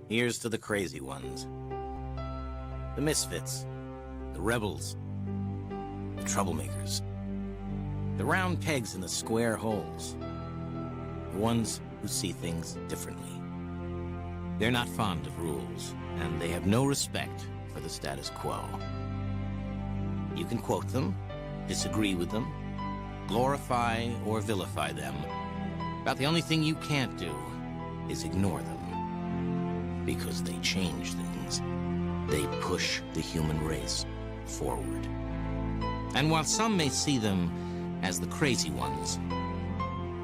Here's to the crazy ones. The misfits. The rebels. The troublemakers. The round pegs in the square holes. The ones who see things differently. They're not fond of rules, and they have no respect for the status quo. You can quote them, disagree with them, glorify or vilify them. About the only thing you can't do is ignore them. Because they change things. They push the human race forward. And while some may see them as the crazy ones,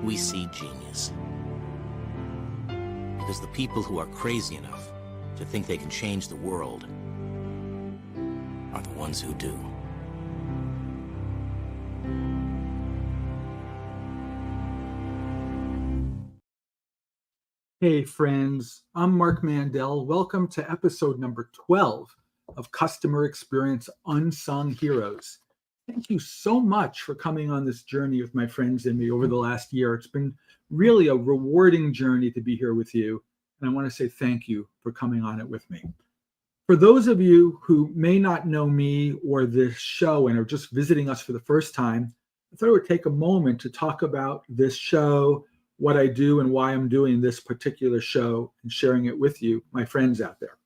we see genius. Because the people who are crazy enough to think they can change the world are the ones who do. Hey friends, I'm Mark Mandel. Welcome to episode number 12 of Customer Experience Unsung Heroes. Thank you so much for coming on this journey with my friends and me over the last year. It's been really a rewarding journey to be here with you, and I want to say thank you for coming on it with me. For those of you who may not know me or this show and are just visiting us for the first time, I thought I would take a moment to talk about this show, what I do, and why I'm doing this particular show and sharing it with you, my friends out there.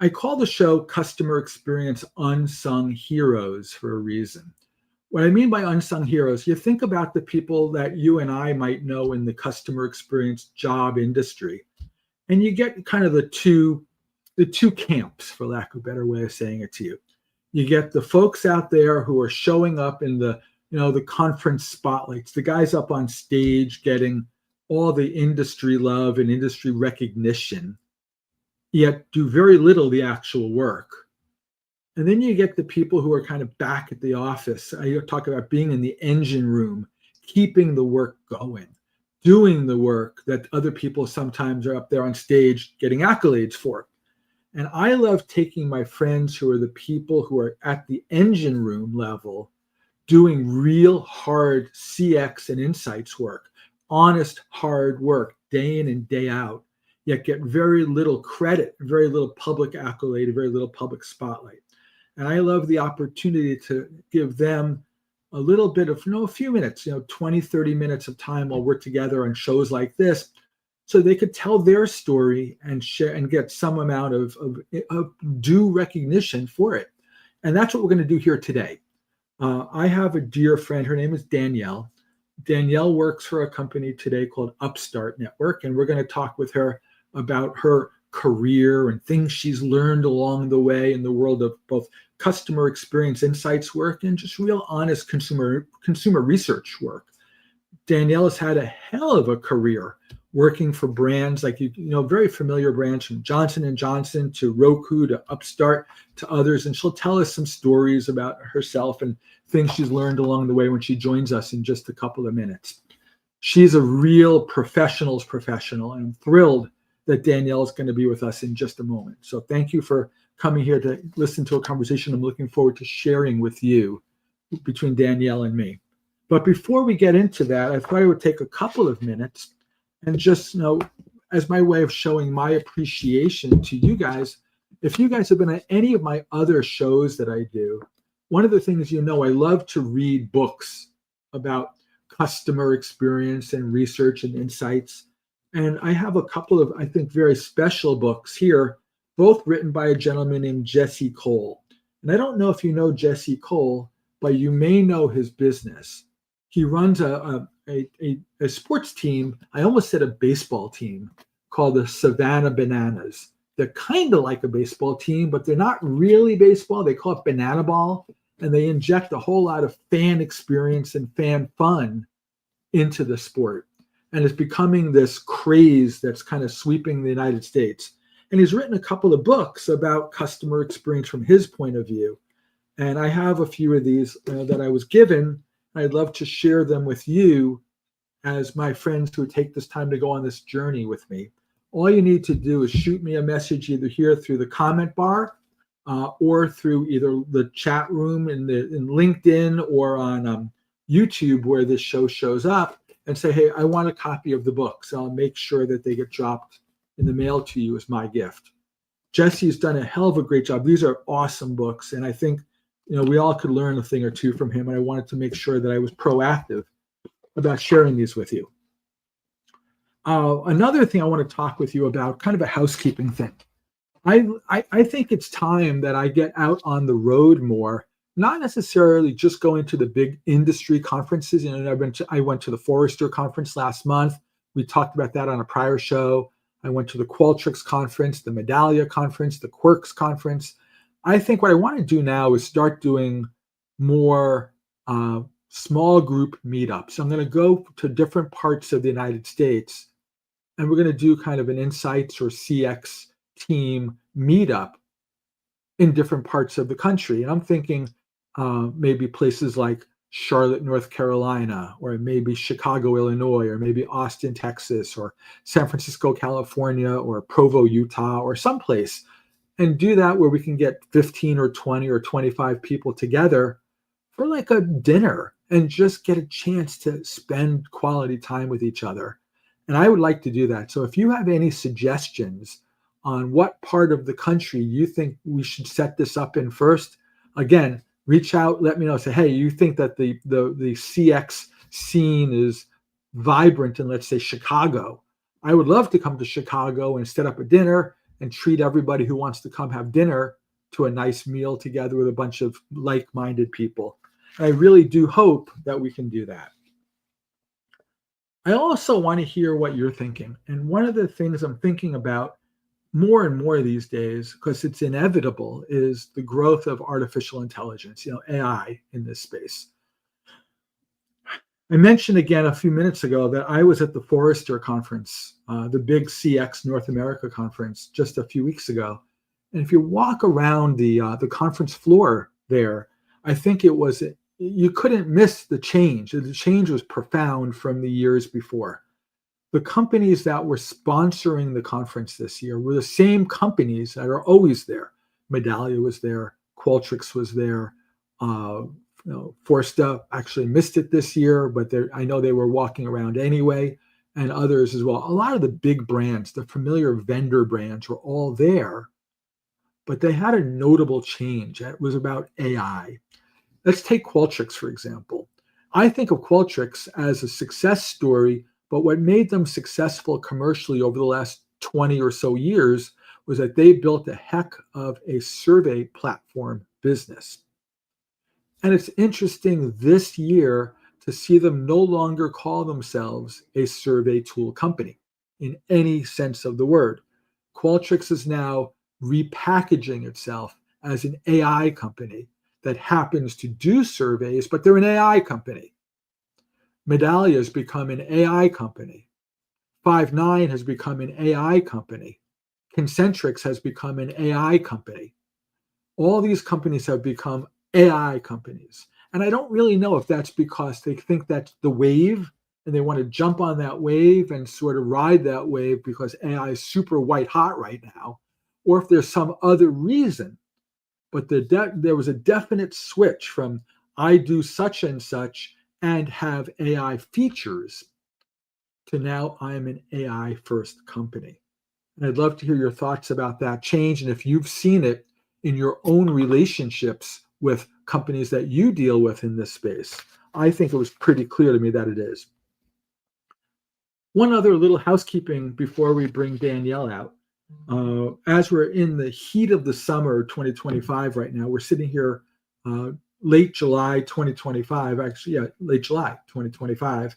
I call the show Customer Experience Unsung Heroes for a reason. What I mean by unsung heroes, you think about the people that you and I might know in the customer experience job industry, and you get kind of the two camps, for lack of a better way of saying it to you. You get the folks out there who are showing up in the conference spotlights, the guys up on stage getting all the industry love and industry recognition, yet do very little the actual work. And then you get the people who are kind of back at the office. I talk about being in the engine room, keeping the work going, doing the work that other people sometimes are up there on stage getting accolades for. And I love taking my friends who are the people who are at the engine room level, doing real hard CX and insights work, honest, hard work, day in and day out, yet get very little credit, very little public accolade, very little public spotlight. And I love the opportunity to give them a little bit of, a few minutes, 20, 30 minutes of time while we're together on shows like this, so they could tell their story and share and get some amount of due recognition for it. And that's what we're going to do here today. I have a dear friend. Her name is Danielle. Danielle works for a company today called Upstart Network, and we're going to talk with her about her career and things she's learned along the way in the world of both customer experience insights work and just real honest consumer research work. Danielle has had a hell of a career working for brands like, very familiar brands from Johnson & Johnson to Roku to Upstart to others. And she'll tell us some stories about herself and things she's learned along the way when she joins us in just a couple of minutes. She's a real professional's professional, and I'm thrilled that Danielle is going to be with us in just a moment. So thank you for coming here to listen to a conversation I'm looking forward to sharing with you between Danielle and me. But before we get into that, I thought I would take a couple of minutes and just, as my way of showing my appreciation to you guys. If you guys have been at any of my other shows that I do, one of the things I love to read books about customer experience and research and insights. And I have a couple of, I think, very special books here, both written by a gentleman named Jesse Cole. And I don't know if you know Jesse Cole, but you may know his business. He runs a sports team. I almost said a baseball team called the Savannah Bananas. They're kind of like a baseball team, but they're not really baseball. They call it banana ball, and they inject a whole lot of fan experience and fan fun into the sport. And it's becoming this craze that's kind of sweeping the United States. And he's written a couple of books about customer experience from his point of view. And I have a few of these that I was given. I'd love to share them with you as my friends who take this time to go on this journey with me. All you need to do is shoot me a message either here through the comment bar or through either the chat room in LinkedIn or on YouTube where this show shows up, and say, hey, I want a copy of the book. So I'll make sure that they get dropped in the mail to you as my gift. Jesse's done a hell of a great job. These are awesome books, and I think we all could learn a thing or two from him, and I wanted to make sure that I was proactive about sharing these with you. Another thing I want to talk with you about, kind of a housekeeping thing. I think it's time that I get out on the road more, not necessarily just going to the big industry conferences. I went to the Forrester conference last month. We talked about that on a prior show. I went to the Qualtrics conference, the Medallia conference, the Quirks conference. I think what I want to do now is start doing more small group meetups. I'm going to go to different parts of the United States, and we're going to do kind of an insights or CX team meetup in different parts of the country. And I'm thinking maybe places like Charlotte, North Carolina, or maybe Chicago, Illinois, or maybe Austin, Texas, or San Francisco, California, or Provo, Utah, or someplace, and do that where we can get 15 or 20 or 25 people together for like a dinner and just get a chance to spend quality time with each other. And I would like to do that. So if you have any suggestions on what part of the country you think we should set this up in first, again, reach out, let me know. Say, hey, you think that the CX scene is vibrant in, let's say, Chicago. I would love to come to Chicago and set up a dinner and treat everybody who wants to come have dinner to a nice meal together with a bunch of like-minded people. And I really do hope that we can do that. I also want to hear what you're thinking. And one of the things I'm thinking about more and more these days, because it's inevitable, is the growth of artificial intelligence, AI in this space. I mentioned again a few minutes ago that I was at the Forrester conference, the big CX North America conference, just a few weeks ago. And if you walk around the conference floor there, I think you couldn't miss the change. The change was profound from the years before. The companies that were sponsoring the conference this year were the same companies that are always there. Medallia was there, Qualtrics was there. Forrester actually missed it this year, but I know they were walking around anyway, and others as well. A lot of the big brands, the familiar vendor brands, were all there, but they had a notable change. It was about AI. Let's take Qualtrics, for example. I think of Qualtrics as a success story, but what made them successful commercially over the last 20 or so years was that they built a heck of a survey platform business. And it's interesting this year to see them no longer call themselves a survey tool company in any sense of the word. Qualtrics is now repackaging itself as an AI company that happens to do surveys, but they're an AI company. Medallia has become an AI company. Five9 has become an AI company. Concentrix has become an AI company. All these companies have become AI companies. And I don't really know if that's because they think that's the wave and they want to jump on that wave and sort of ride that wave because AI is super white hot right now, or if there's some other reason. But there was a definite switch from I do such and such and have AI features to now I'm an AI first company. And I'd love to hear your thoughts about that change and if you've seen it in your own relationships with companies that you deal with in this space. I think it was pretty clear to me that it is. One other little housekeeping before we bring Danielle out. As we're in the heat of the summer 2025 right now, we're sitting here late July 2025, late July 2025.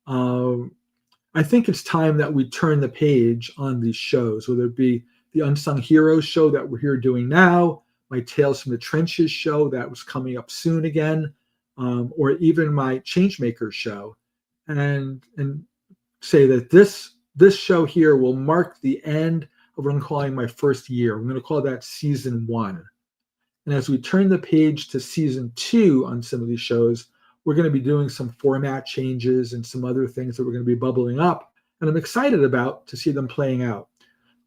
I think it's time that we turn the page on these shows, whether it be the Unsung Heroes show that we're here doing now, my Tales from the Trenches show that was coming up soon again, or even my Changemakers show, and say that this show here will mark the end of what I'm calling my first year. I'm going to call that season 1. And as we turn the page to season 2 on some of these shows, we're going to be doing some format changes and some other things that we're going to be bubbling up. And I'm excited about to see them playing out.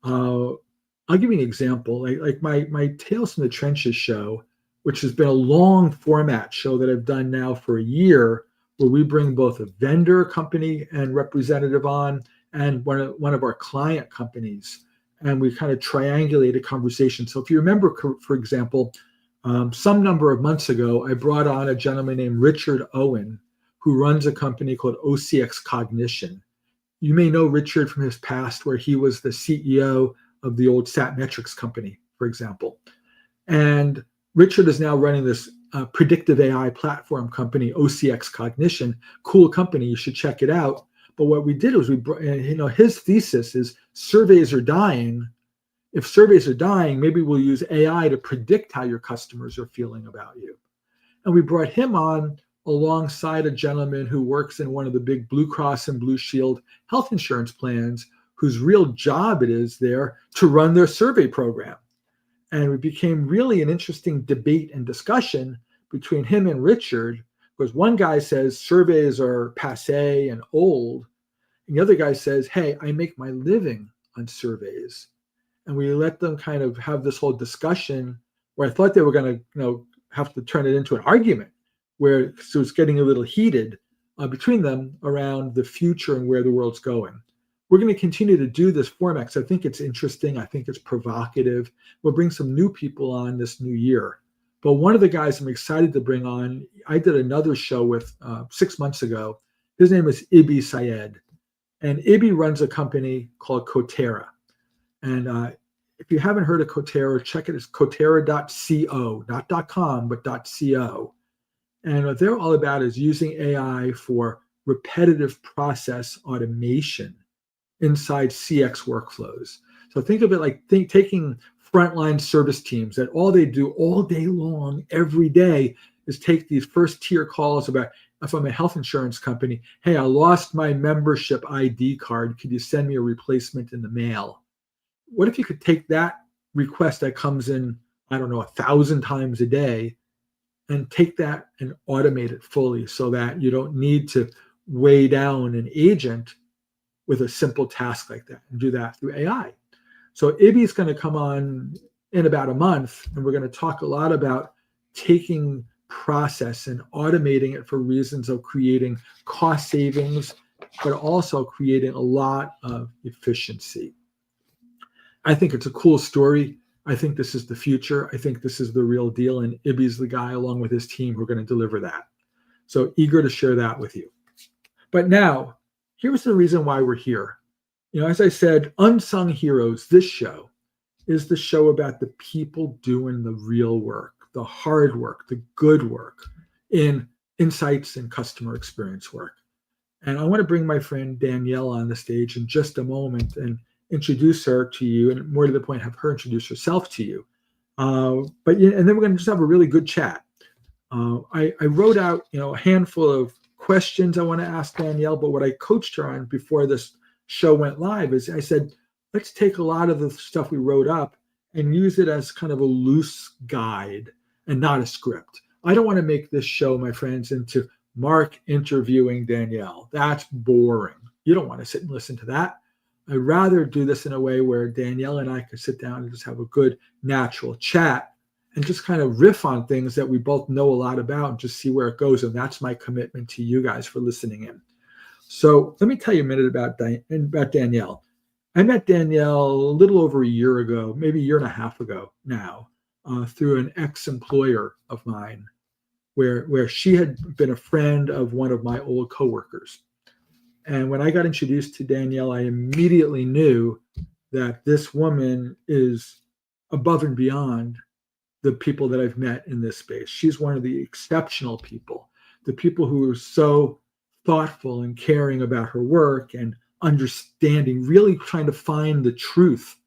I'll give you an example. Like my Tales from the Trenches show, which has been a long format show that I've done now for a year, where we bring both a vendor company and representative on and one of our client companies and we kind of triangulated conversation. So if you remember, for example, some number of months ago, I brought on a gentleman named Richard Owen, who runs a company called OCX Cognition. You may know Richard from his past, where he was the CEO of the old Satmetrics company, for example. And Richard is now running this predictive AI platform company, OCX Cognition. Cool company, you should check it out. But what we did was his thesis is surveys are dying. If surveys are dying, maybe we'll use AI to predict how your customers are feeling about you. And we brought him on alongside a gentleman who works in one of the big Blue Cross and Blue Shield health insurance plans, whose real job it is there to run their survey program. And it became really an interesting debate and discussion between him and Richard, because one guy says surveys are passé and old, and the other guy says, hey, I make my living on surveys. And we let them kind of have this whole discussion where I thought they were going to have to turn it into an argument, where so it's getting a little heated between them around the future and where the world's going. We're going to continue to do this format because I think it's interesting. I think it's provocative. We'll bring some new people on this new year. But one of the guys I'm excited to bring on, I did another show with 6 months ago. His name is Ibi Syed. And Ibi runs a company called Cotera. And if you haven't heard of Cotera, check it. It's Cotera.co, not .com, but .co. And what they're all about is using AI for repetitive process automation inside CX workflows. So think of it like taking frontline service teams that all they do all day long, every day, is take these first tier calls about, if I'm a health insurance company, hey, I lost my membership ID card. Could you send me a replacement in the mail? What if you could take that request that comes in, 1,000 times a day, and take that and automate it fully so that you don't need to weigh down an agent with a simple task like that, and do that through AI. So Ibi is going to come on in about a month, and we're going to talk a lot about taking process and automating it for reasons of creating cost savings, but also creating a lot of efficiency. I think it's a cool story. I think this is the future. I think this is the real deal, and Ibi's the guy along with his team who are going to deliver that. So eager to share that with you. But now, here's the reason why we're here. As I said, Unsung Heroes, this show is the show about the people doing the real work, the hard work, the good work in insights and customer experience work. And I want to bring my friend Danielle on the stage in just a moment and introduce her to you, and more to the point, have her introduce herself to you. And then we're going to just have a really good chat. I wrote out, a handful of questions I want to ask Danielle, but what I coached her on before this show went live is I said, let's take a lot of the stuff we wrote up and use it as kind of a loose guide and not a script. I don't want to make this show, my friends, into Mark interviewing Danielle. That's boring. You don't want to sit and listen to that. I'd rather do this in a way where Danielle and I could sit down and just have a good natural chat and just kind of riff on things that we both know a lot about and just see where it goes. And that's my commitment to you guys for listening in. So let me tell you a minute about Danielle. I met Danielle a little over a year ago, maybe a year and a half ago now, through an ex-employer of mine where she had been a friend of one of my old coworkers. And when I got introduced to Danielle, I immediately knew that this woman is above and beyond the people that I've met in this space. She's one of the exceptional people, the people who are so thoughtful and caring about her work and understanding, really trying to find the truth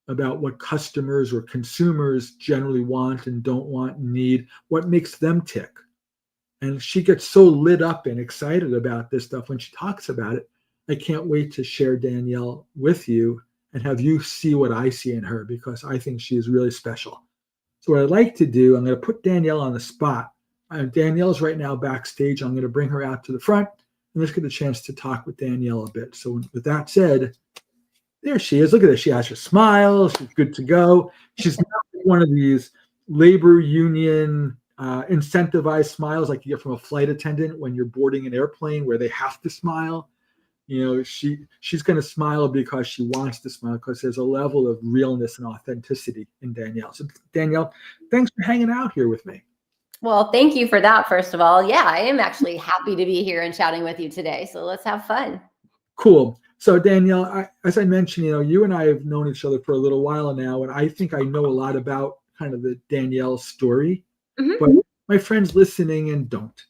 about what customers or consumers generally want and don't want and need, what makes them tick. And she gets so lit up and excited about this stuff when she talks about it. I can't wait to share Danielle with you and have you see what I see in her, because I think she is really special. So what I'd like to do, I'm going to put Danielle on the spot. Danielle's right now backstage. I'm going to bring her out to the front and let's get a chance to talk with Danielle a bit. So with that said, there she is. Look at this. She has her smile. She's good to go. She's not one of these labor union incentivized smiles like you get from a flight attendant when you're boarding an airplane where they have to smile. she's going to smile because she wants to smile, because there's a level of realness and authenticity in Danielle. So Danielle, thanks for hanging out here with me. Well, thank you for that, first of all. Yeah, I am actually happy to be here and chatting with you today. So let's have fun. Cool. So Danielle, as I mentioned, you and I have known each other for a little while now, and I think I know a lot about kind of the Danielle story, but my friends listening and don't.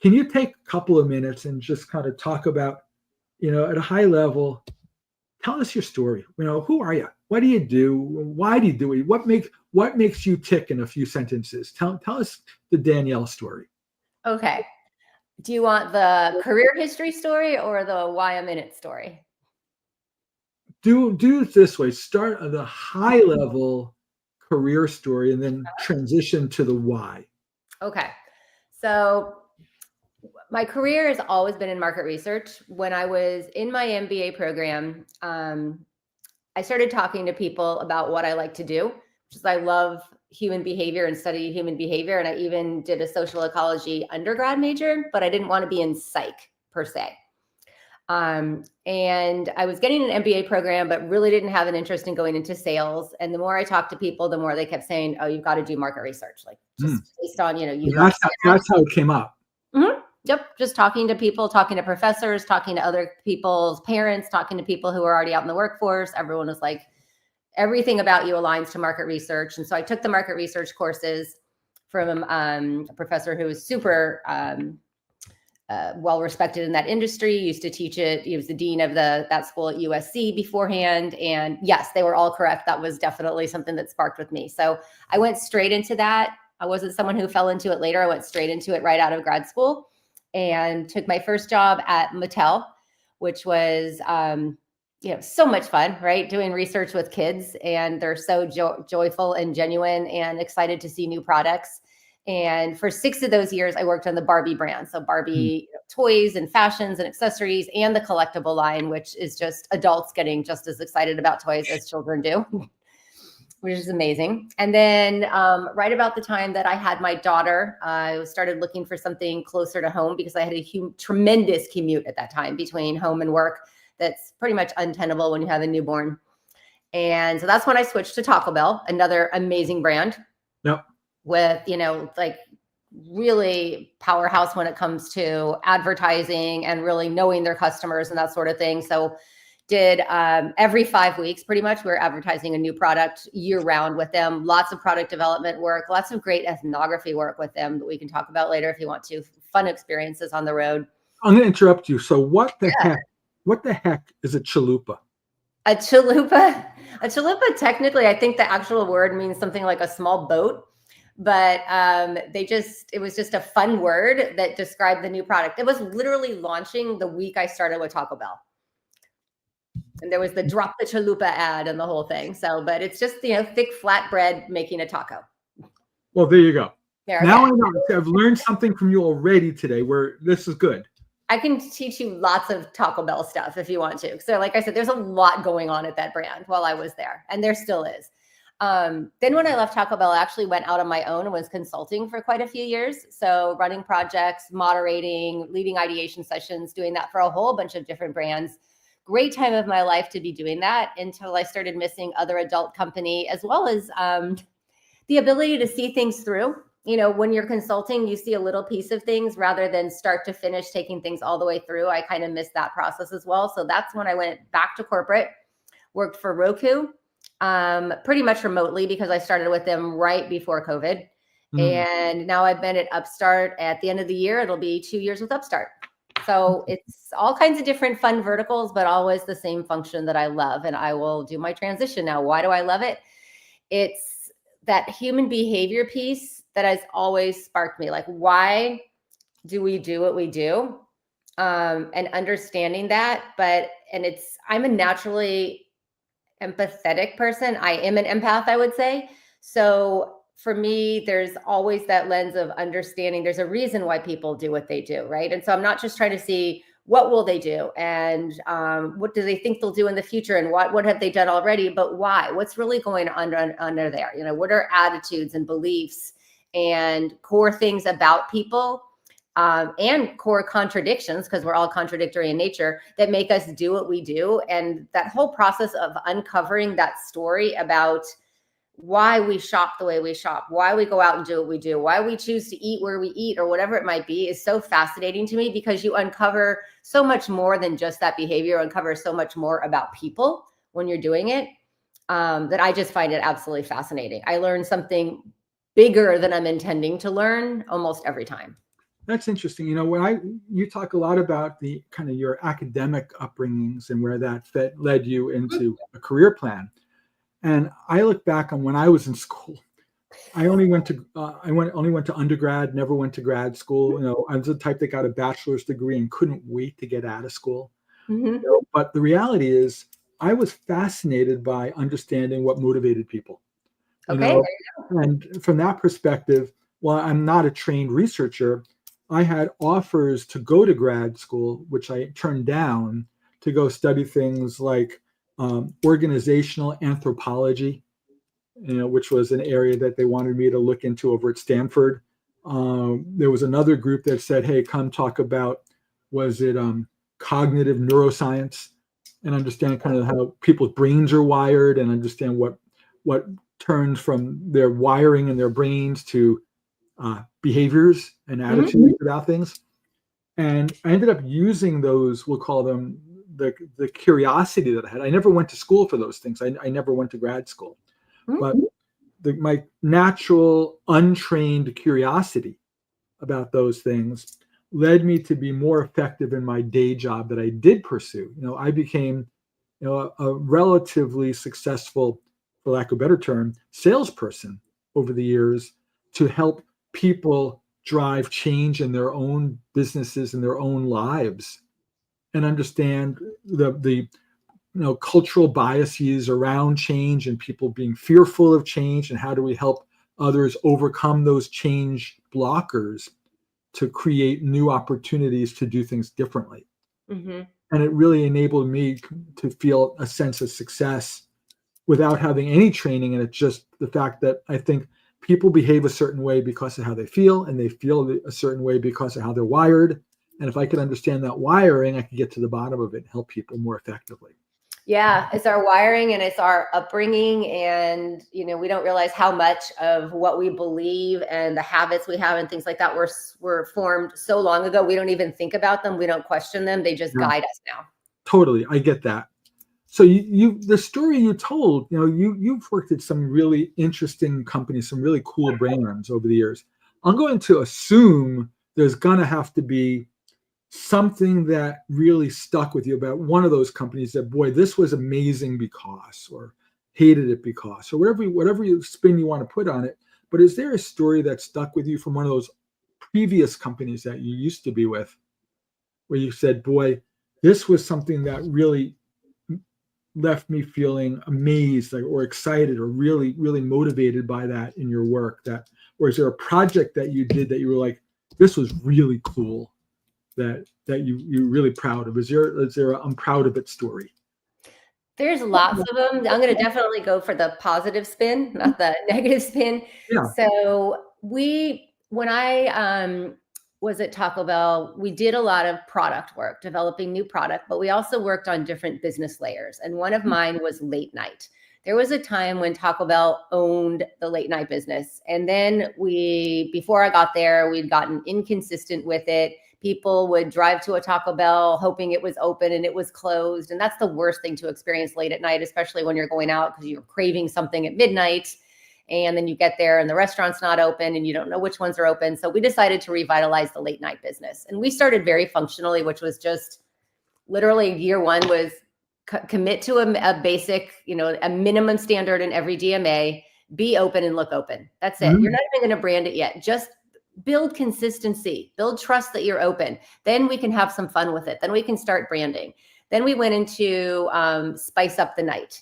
Can you take a couple of minutes and just kind of talk about, at a high level, tell us your story. Who are you? What do you do? Why do you do it? What makes you tick in a few sentences? Tell us the Danielle story. Okay. Do you want the career history story or the why I'm in it story? Do it this way. Start at the high level career story and then transition to the why. Okay. So my career has always been in market research. When I was in my MBA program, I started talking to people about what I like to do, which is I love human behavior and study human behavior. And I even did a social ecology undergrad major, but I didn't want to be in psych per se. And I was getting an MBA program, but really didn't have an interest in going into sales. And the more I talked to people, the more they kept saying, "Oh, you've got to do market research," like just based on, That's how it came up. Yep. Just talking to people, talking to professors, talking to other people's parents, talking to people who are already out in the workforce. Everyone was like, everything about you aligns to market research. And so I took the market research courses from a professor who was super well-respected in that industry, used to teach it. He was the dean of that school at USC beforehand. And yes, they were all correct. That was definitely something that sparked with me. So I went straight into that. I wasn't someone who fell into it later. I went straight into it right out of grad school and took my first job at Mattel, which was, so much fun, right? Doing research with kids, and they're so joyful and genuine and excited to see new products. And for 6 of those years, I worked on the Barbie brand. So Barbie toys and fashions and accessories, and the collectible line, which is just adults getting just as excited about toys as children do, which is amazing. And then right about the time that I had my daughter, I started looking for something closer to home because I had a tremendous commute at that time between home and work. That's pretty much untenable when you have a newborn. And so that's when I switched to Taco Bell, another amazing brand. Yep. With, really powerhouse when it comes to advertising and really knowing their customers and that sort of thing. So did every 5 weeks, pretty much, we're advertising a new product year round with them. Lots of product development work, lots of great ethnography work with them that we can talk about later if you want to. Fun experiences on the road. I'm going to interrupt you. So what the heck is a chalupa? A chalupa? A chalupa, technically, I think the actual word means something like a small boat. But it was just a fun word that described the new product. It was literally launching the week I started with Taco Bell. And there was the drop the chalupa ad and the whole thing. So, but it's just, thick flat bread making a taco. Well, there you go. There, now I know. I've learned something from you already today where this is good. I can teach you lots of Taco Bell stuff if you want to. So like I said, there's a lot going on at that brand while I was there, and there still is. Then when I left Taco Bell, I actually went out on my own and was consulting for quite a few years. So running projects, moderating, leading ideation sessions, doing that for a whole bunch of different brands. Great time of my life to be doing that until I started missing other adult company, as well as the ability to see things through. When you're consulting, you see a little piece of things rather than start to finish, taking things all the way through. I kind of missed that process as well. So that's when I went back to corporate, worked for Roku, pretty much remotely because I started with them right before COVID. And now I've been at Upstart. At the end of the year, it'll be 2 years with Upstart. So it's all kinds of different fun verticals, but always the same function that I love. And I will do my transition now. Why do I love it? It's that human behavior piece that has always sparked me. Like, why do we do what we do? And understanding that. I'm a naturally empathetic person. I am an empath, I would say. So for me, there's always that lens of understanding there's a reason why people do what they do, right? And so I'm not just trying to see what will they do and what do they think they'll do in the future and what have they done already, but why? What's really going on under there? What are attitudes and beliefs and core things about people and core contradictions, because we're all contradictory in nature, that make us do what we do. And that whole process of uncovering that story about why we shop the way we shop, why we go out and do what we do, why we choose to eat where we eat, or whatever it might be, is so fascinating to me, because you uncover so much more than just that behavior, uncover so much more about people when you're doing it, that I just find it absolutely fascinating. I learn something bigger than I'm intending to learn almost every time. That's interesting. You talk a lot about the kind of your academic upbringings and where that led you into a career plan. And I look back on when I was in school. I only went to undergrad, never went to grad school. I was the type that got a bachelor's degree and couldn't wait to get out of school. Mm-hmm. But the reality is, I was fascinated by understanding what motivated people. Okay. And from that perspective, while I'm not a trained researcher, I had offers to go to grad school, which I turned down, to go study things like organizational anthropology, which was an area that they wanted me to look into over at Stanford. There was another group that said, hey, come talk about, cognitive neuroscience, and understand kind of how people's brains are wired, and understand what turns from their wiring in their brains to behaviors and attitudes about things. And I ended up using those, we'll call them the curiosity that I had. I never went to school for those things. I never went to grad school. But my natural, untrained curiosity about those things led me to be more effective in my day job that I did pursue. I became a relatively successful, for lack of a better term, salesperson over the years to help people drive change in their own businesses and their own lives, and understand the cultural biases around change and people being fearful of change, and how do we help others overcome those change blockers to create new opportunities to do things differently. Mm-hmm. And it really enabled me to feel a sense of success without having any training. And it's just the fact that I think people behave a certain way because of how they feel, and they feel a certain way because of how they're wired. And if I could understand that wiring, I could get to the bottom of it and help people more effectively. Yeah, it's our wiring and it's our upbringing. And, we don't realize how much of what we believe and the habits we have and things like that were formed so long ago. We don't even think about them. We don't question them. They just guide us now. Totally. I get that. So the story you told, you've worked at some really interesting companies, some really cool brands over the years. I'm going to assume there's going to have to be something that really stuck with you about one of those companies that, boy, this was amazing because, or hated it because, or whatever you spin you want to put on it. But is there a story that stuck with you from one of those previous companies that you used to be with, where you said, boy, this was something that really left me feeling amazed, or excited, or really, really motivated by that in your work? Or is there a project that you did that you were like, this was really cool, that you're really proud of? Is there a I'm proud of it story? There's lots of them. I'm going to definitely go for the positive spin, not the negative spin. Yeah. So when I was at Taco Bell, we did a lot of product work, developing new product, but we also worked on different business layers. And one of mine was late night. There was a time when Taco Bell owned the late night business. And then before I got there, we'd gotten inconsistent with it. People would drive to a Taco Bell hoping it was open and it was closed. And that's the worst thing to experience late at night, especially when you're going out because you're craving something at midnight. And then you get there and the restaurant's not open and you don't know which ones are open. So we decided to revitalize the late night business. And we started very functionally, which was just literally year one was commit to a basic, a minimum standard in every DMA, be open and look open. That's it. You're not even going to brand it yet. Just build consistency, build trust that you're open. Then we can have some fun with it. Then we can start branding. Then we went into spice up the night.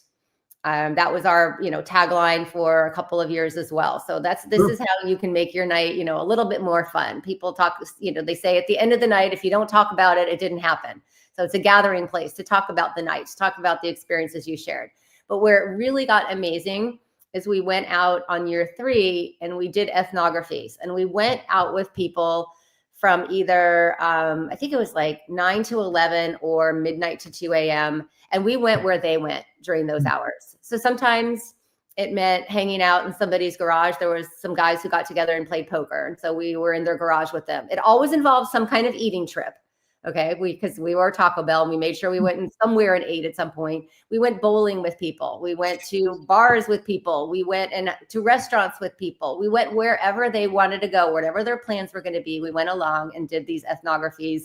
That was our, tagline for a couple of years as well. So this is how you can make your night, a little bit more fun. People talk, they say at the end of the night, if you don't talk about it, it didn't happen. So it's a gathering place to talk about the nights, talk about the experiences you shared. But where it really got amazing is we went out on year 3 and we did ethnographies, and we went out with people from either, I think it was like 9 to 11 or midnight to 2 a.m. And we went where they went during those hours. So sometimes it meant hanging out in somebody's garage. There was some guys who got together and played poker. And so we were in their garage with them. It always involved some kind of eating trip. Okay. Because we were Taco Bell and we made sure we went in somewhere and ate at some point. We went bowling with people. We went to bars with people. We went to restaurants with people. We went wherever they wanted to go, whatever their plans were going to be. We went along and did these ethnographies,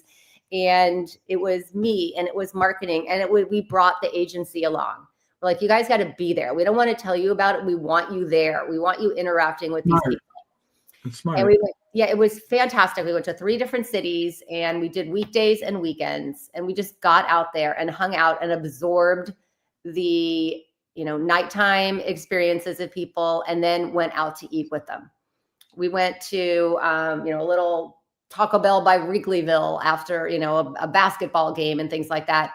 and it was me and it was marketing, and we brought the agency along. We're like, you guys got to be there. We don't want to tell you about it. We want you there. We want you interacting with these people. That's smart. And we went, yeah, it was fantastic. We went to 3 different cities and we did weekdays and weekends, and we just got out there and hung out and absorbed the, nighttime experiences of people, and then went out to eat with them. We went to, a little Taco Bell by Wrigleyville after, a basketball game and things like that.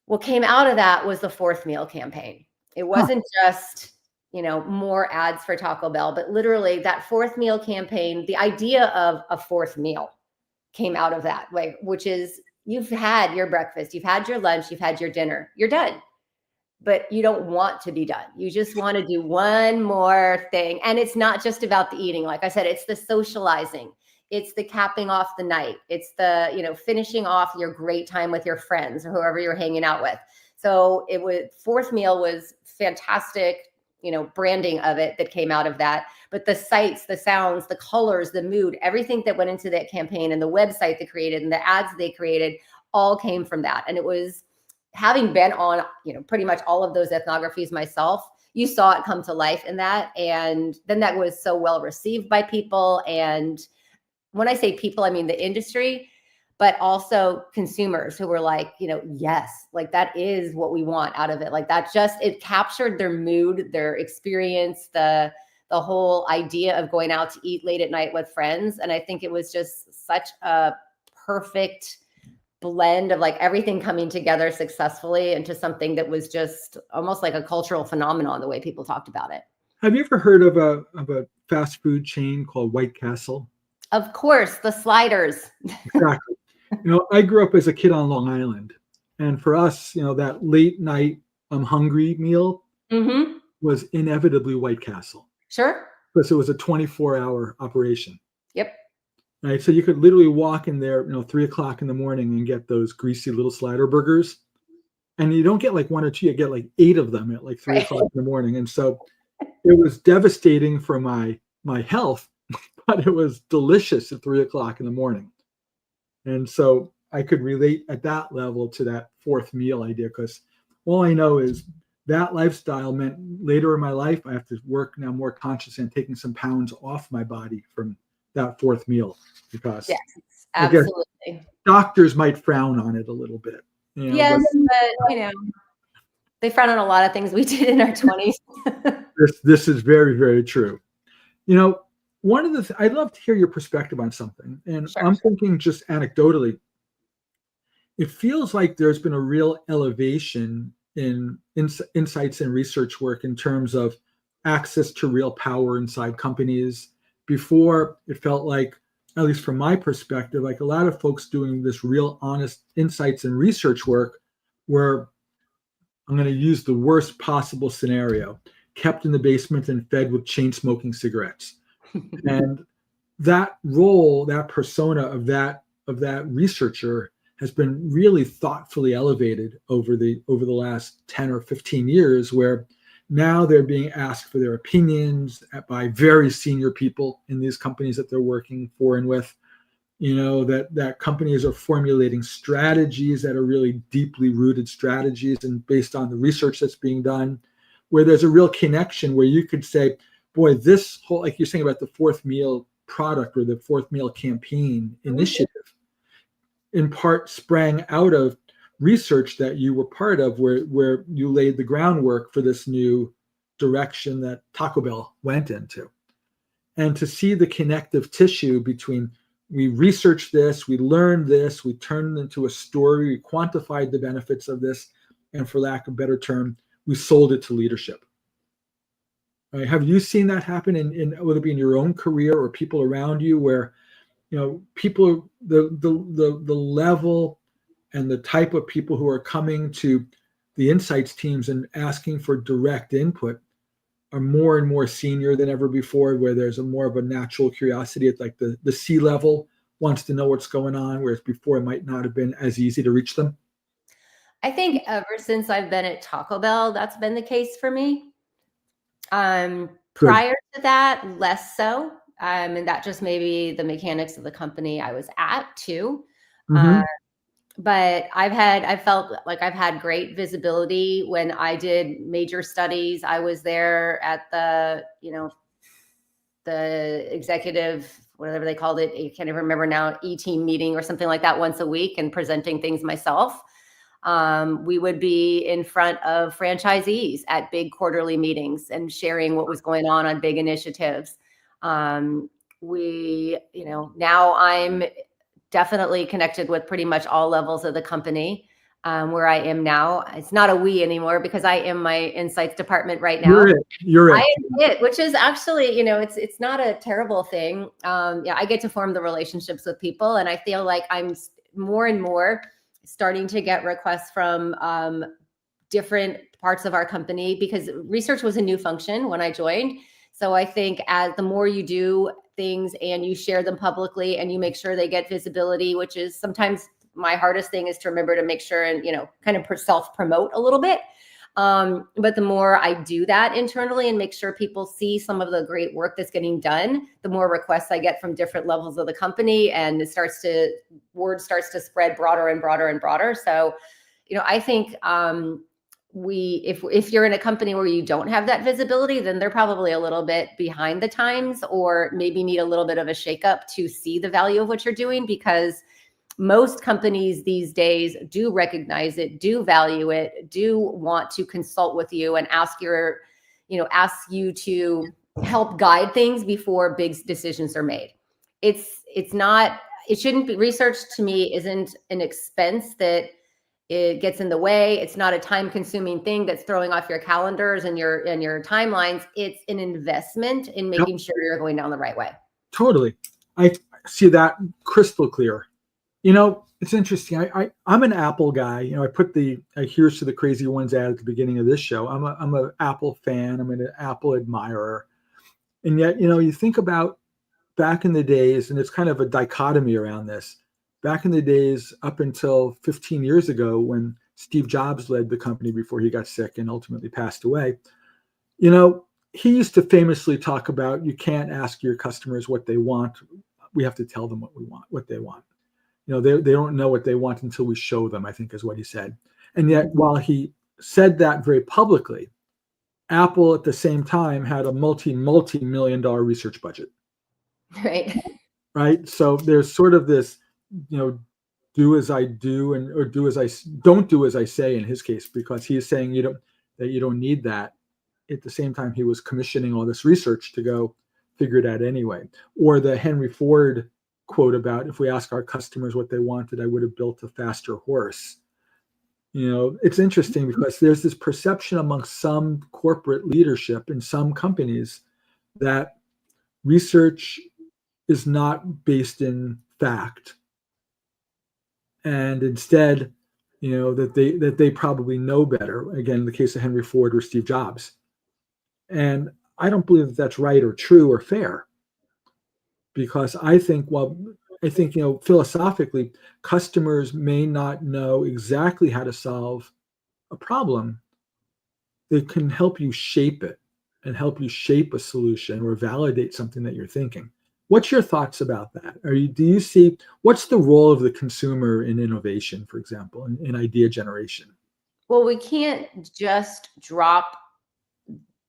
What came out of that was the 4th meal campaign. It wasn't just, more ads for Taco Bell, but literally that 4th meal campaign, the idea of a 4th meal came out of that, which is, you've had your breakfast, you've had your lunch, you've had your dinner, you're done, but you don't want to be done. You just want to do one more thing. And it's not just about the eating. Like I said, it's the socializing. It's the capping off the night. It's the, finishing off your great time with your friends or whoever you're hanging out with. So 4th meal was fantastic, branding of it that came out of that. But the sights, the sounds, the colors, the mood, everything that went into that campaign, and the website they created and the ads they created all came from that. And it was, having been on, pretty much all of those ethnographies myself, you saw it come to life in that. And then that was so well received by people. And when I say people, I mean the industry, but also consumers who were like, yes, like that is what we want out of it. Like that it captured their mood, their experience, the whole idea of going out to eat late at night with friends. And I think it was just such a perfect blend of like everything coming together successfully into something that was just almost like a cultural phenomenon, the way people talked about it. Have you ever heard of a fast food chain called White Castle? Of course, the sliders. Exactly. I grew up as a kid on Long Island, and for us, that late night I'm hungry meal was inevitably White Castle. Sure. Because it was a 24-hour operation. Yep. Right. So you could literally walk in there, 3 o'clock in the morning and get those greasy little slider burgers. And you don't get like 1 or 2, you get like 8 of them at like 3 o'clock in the morning. And so it was devastating for my health, but it was delicious at 3 o'clock in the morning. And so I could relate at that level to that 4th meal idea, because all I know is that lifestyle meant later in my life, I have to work now more conscious and taking some pounds off my body from that 4th meal, because yes, absolutely. Doctors might frown on it a little bit. Yes, but they frown on a lot of things we did in our 20s. This is very, very true. One of the I'd love to hear your perspective on something, and Sure. I'm thinking just anecdotally, it feels like there's been a real elevation in insights and research work in terms of access to real power inside companies. Before, it felt like, at least from my perspective, like a lot of folks doing this real honest insights and research work were, I'm going to use the worst possible scenario, kept in the basement and fed with chain smoking cigarettes. And that role, that persona of that researcher has been really thoughtfully elevated over the last 10 or 15 years, where now they're being asked for their opinions by very senior people in these companies that they're working for and with. That companies are formulating strategies that are really deeply rooted strategies and based on the research that's being done, where there's a real connection where you could say, boy, this whole, like you're saying about the 4th meal product or the 4th meal campaign initiative, in part sprang out of research that you were part of, where you laid the groundwork for this new direction that Taco Bell went into. And to see the connective tissue between, we researched this, we learned this, we turned it into a story, we quantified the benefits of this, and for lack of a better term, we sold it to leadership. Right? Have you seen that happen in whether it be in your own career or people around you, where people, the level and the type of people who are coming to the insights teams and asking for direct input are more and more senior than ever before, where there's more of a natural curiosity at like the C-level wants to know what's going on, whereas before it might not have been as easy to reach them. I think ever since I've been at Taco Bell, that's been the case for me. Prior to that, less so. And that just maybe the mechanics of the company I was at too. Mm-hmm. But I felt like I've had great visibility when I did major studies. I was there at the executive, whatever they called it, I can't even remember now, E-team meeting or something like that once a week and presenting things myself. We would be in front of franchisees at big quarterly meetings and sharing what was going on big initiatives. Now I'm definitely connected with pretty much all levels of the company. Where I am now, it's not a we anymore because I am my insights department right now. You're it. I am it, which is actually, it's not a terrible thing. I get to form the relationships with people, and I feel like I'm more and more starting to get requests from different parts of our company, because research was a new function when I joined. So I think as the more you do things and you share them publicly and you make sure they get visibility, which is sometimes my hardest thing is to remember to make sure and, kind of self-promote a little bit. But the more I do that internally and make sure people see some of the great work that's getting done, the more requests I get from different levels of the company, and word starts to spread broader and broader and broader. So, I think if you're in a company where you don't have that visibility, then they're probably a little bit behind the times, or maybe need a little bit of a shakeup to see the value of what you're doing, because most companies these days do recognize it, do value it, do want to consult with you and ask you to help guide things before big decisions are made. It shouldn't be. Research to me isn't an expense that it gets in the way. It's not a time-consuming thing that's throwing off your calendars and your timelines. It's an investment in making sure you're going down the right way. Totally. I see that crystal clear. It's interesting. I'm an Apple guy. I put here's to the crazy ones ad at the beginning of this show. I'm an Apple fan. I'm an Apple admirer. And yet, you think about back in the days, and it's kind of a dichotomy around this. Back in the days, up until 15 years ago, when Steve Jobs led the company before he got sick and ultimately passed away, he used to famously talk about, you can't ask your customers what they want. We have to tell them what they want. They don't know what they want until we show them, I think is what he said. And yet, while he said that very publicly, Apple at the same time had a multi-million-dollar research budget. Right. Right. So there's sort of this, do as I do or don't do as I say in his case, because he's saying that you don't need that. At the same time, he was commissioning all this research to go figure it out anyway. Or the Henry Ford quote about, if we ask our customers what they wanted, I would have built a faster horse. It's interesting because there's this perception among some corporate leadership in some companies that research is not based in fact, and instead, that they probably know better. Again, in the case of Henry Ford or Steve Jobs, and I don't believe that that's right or true or fair, because I think philosophically, customers may not know exactly how to solve a problem. They can help you shape it and help you shape a solution or validate something that you're thinking. What's your thoughts about that? Do you see, what's the role of the consumer in innovation, for example, in idea generation? Well, we can't just drop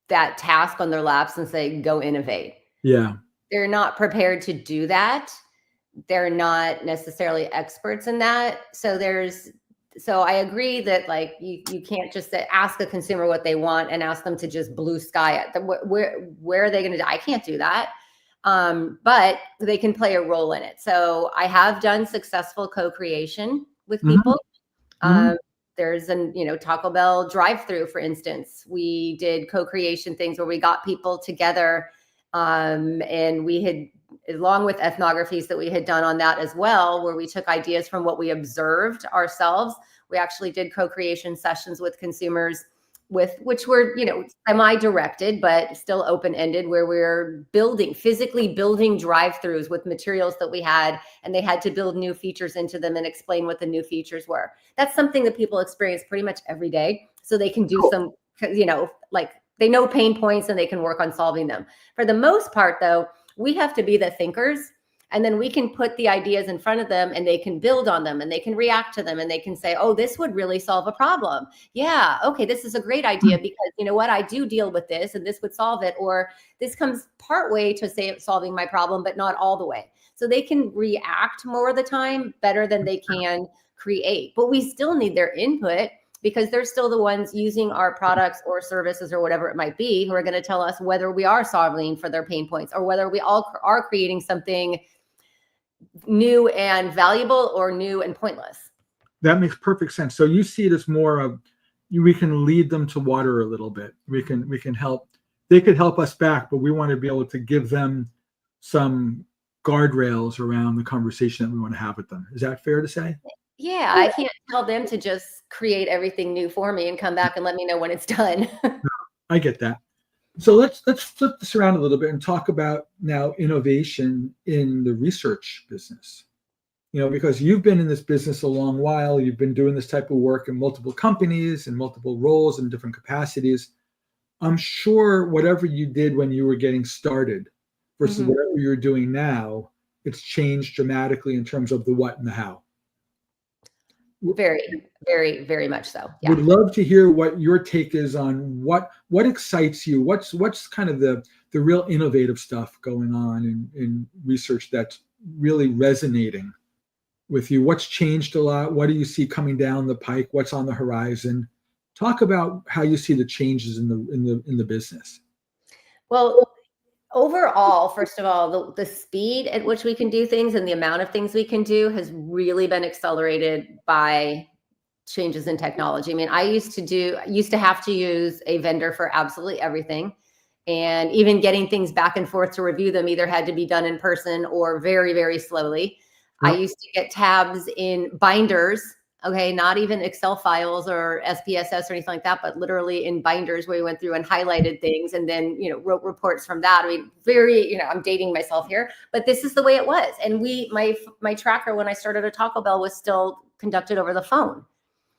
that task on their laps and say, go innovate. Yeah. They're not prepared to do that. They're not necessarily experts in that. So I agree that you can't just ask a consumer what they want and ask them to just blue sky it. Where are they going to do? I can't do that. But they can play a role in it. So I have done successful co-creation with people. Mm-hmm. There's Taco Bell drive-through, for instance. We did co-creation things where we got people together, and we had along with ethnographies that we had done on that as well, where we took ideas from what we observed ourselves. We actually did co-creation sessions with consumers which were, semi-directed, but still open-ended, where we're physically building drive-throughs with materials that we had, and they had to build new features into them and explain what the new features were. That's something that people experience pretty much every day. So they can do some, like they know pain points and they can work on solving them. For the most part, though, we have to be the thinkers. And then we can put the ideas in front of them and they can build on them and they can react to them and they can say, oh, this would really solve a problem. Yeah, okay, this is a great idea because you know what, I do deal with this and this would solve it. Or this comes part way to solving my problem, but not all the way. So they can react more of the time better than they can create. But we still need their input because they're still the ones using our products or services or whatever it might be who are going to tell us whether we are solving for their pain points or whether we all are creating something new and valuable or new and pointless. That makes perfect sense. So you see it as more of we can lead them to water a little bit. We can help. They could help us back, but we want to be able to give them some guardrails around the conversation that we want to have with them. Is that fair to say? Yeah, I can't tell them to just create everything new for me and come back and let me know when it's done. I get that. So let's flip this around a little bit and talk about now innovation in the research business. Because you've been in this business a long while, you've been doing this type of work in multiple companies and multiple roles and different capacities. I'm sure whatever you did when you were getting started versus whatever you're doing now, it's changed dramatically in terms of the what and the how. Very, very, very much so. Yeah. Would love to hear what your take is on what excites you. What's kind of the real innovative stuff going on in research that's really resonating with you? What's changed a lot? What do you see coming down the pike? What's on the horizon? Talk about how you see the changes in the business. Well, overall, first of all, the speed at which we can do things and the amount of things we can do has really been accelerated by changes in technology. I mean, I used to have to use a vendor for absolutely everything. And even getting things back and forth to review them either had to be done in person or very, very slowly. Yep. I used to get tabs in binders. Okay, not even Excel files or SPSS or anything like that, but literally in binders where we went through and highlighted things and then, wrote reports from that. I mean, I'm dating myself here, but this is the way it was. And my tracker when I started at Taco Bell was still conducted over the phone.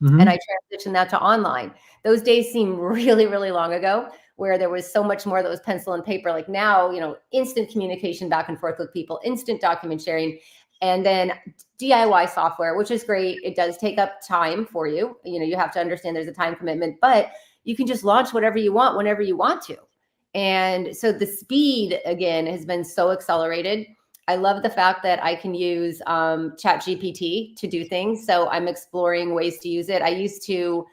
And I transitioned that to online. Those days seem really, really long ago where there was so much more that was pencil and paper. Like now, instant communication back and forth with people, instant document sharing. And then DIY software, which is great. It does take up time for you. You have to understand there's a time commitment, but you can just launch whatever you want, whenever you want to. And so the speed, again, has been so accelerated. I love the fact that I can use ChatGPT to do things. So I'm exploring ways to use it. I used to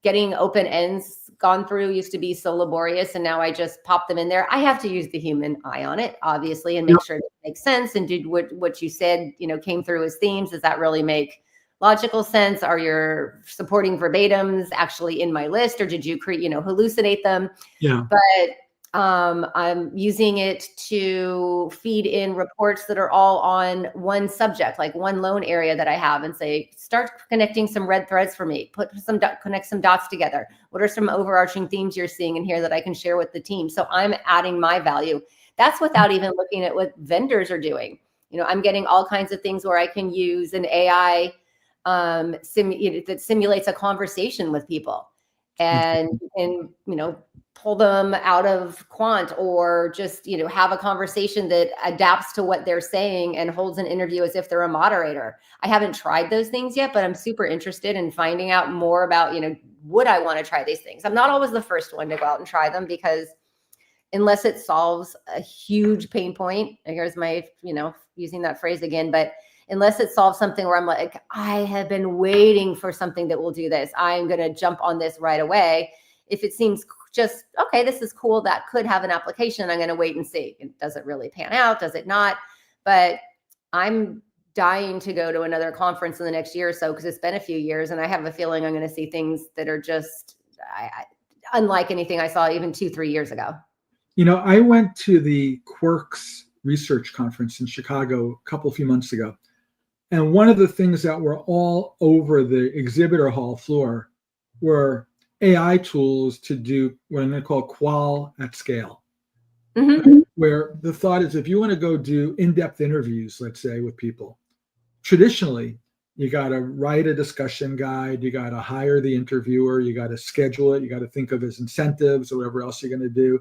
getting open ends gone through used to be so laborious, and now I just pop them in there. I have to use the human eye on it, obviously, and make sure it makes sense. And did what you said, came through as themes. Does that really make logical sense? Are your supporting verbatims actually in my list, or did you hallucinate them? Yeah. But I'm using it to feed in reports that are all on one subject, like one lone area that I have, and say, start connecting some red threads for me, connect some dots together. What are some overarching themes you're seeing in here that I can share with the team? So I'm adding my value. That's without even looking at what vendors are doing. I'm getting all kinds of things where I can use an AI that simulates a conversation with people and pull them out of quant, or just, have a conversation that adapts to what they're saying and holds an interview as if they're a moderator. I haven't tried those things yet, but I'm super interested in finding out more about, would I want to try these things? I'm not always the first one to go out and try them, because unless it solves a huge pain point, and here's my, using that phrase again, but unless it solves something where I'm like, I have been waiting for something that will do this, I'm going to jump on this right away. If it seems just, okay, this is cool, that could have an application, I'm going to wait and see. Does it really pan out? Does it not? But I'm dying to go to another conference in the next year or so, because it's been a few years, and I have a feeling I'm going to see things that are just unlike anything I saw even 2-3 years ago. I went to the Quirks research conference in Chicago a few months ago. And one of the things that were all over the exhibitor hall floor were AI tools to do what I'm going to call qual at scale. Mm-hmm. Where the thought is, if you want to go do in-depth interviews, let's say, with people, traditionally, you got to write a discussion guide, you got to hire the interviewer, you got to schedule it, you got to think of his incentives or whatever else you're going to do.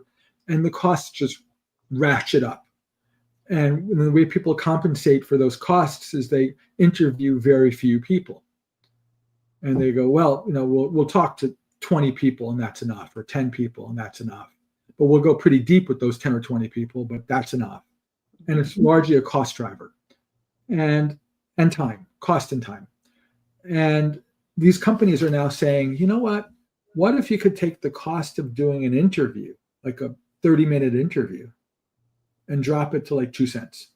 And the costs just ratchet up. And the way people compensate for those costs is they interview very few people. And they go, well, we'll talk to 20 people and that's enough, or 10 people and that's enough. But we'll go pretty deep with those 10 or 20 people, but that's enough. And it's largely a cost driver and time, cost and time. And these companies are now saying, you know what if you could take the cost of doing an interview, like a 30-minute interview, and drop it to like 2 cents?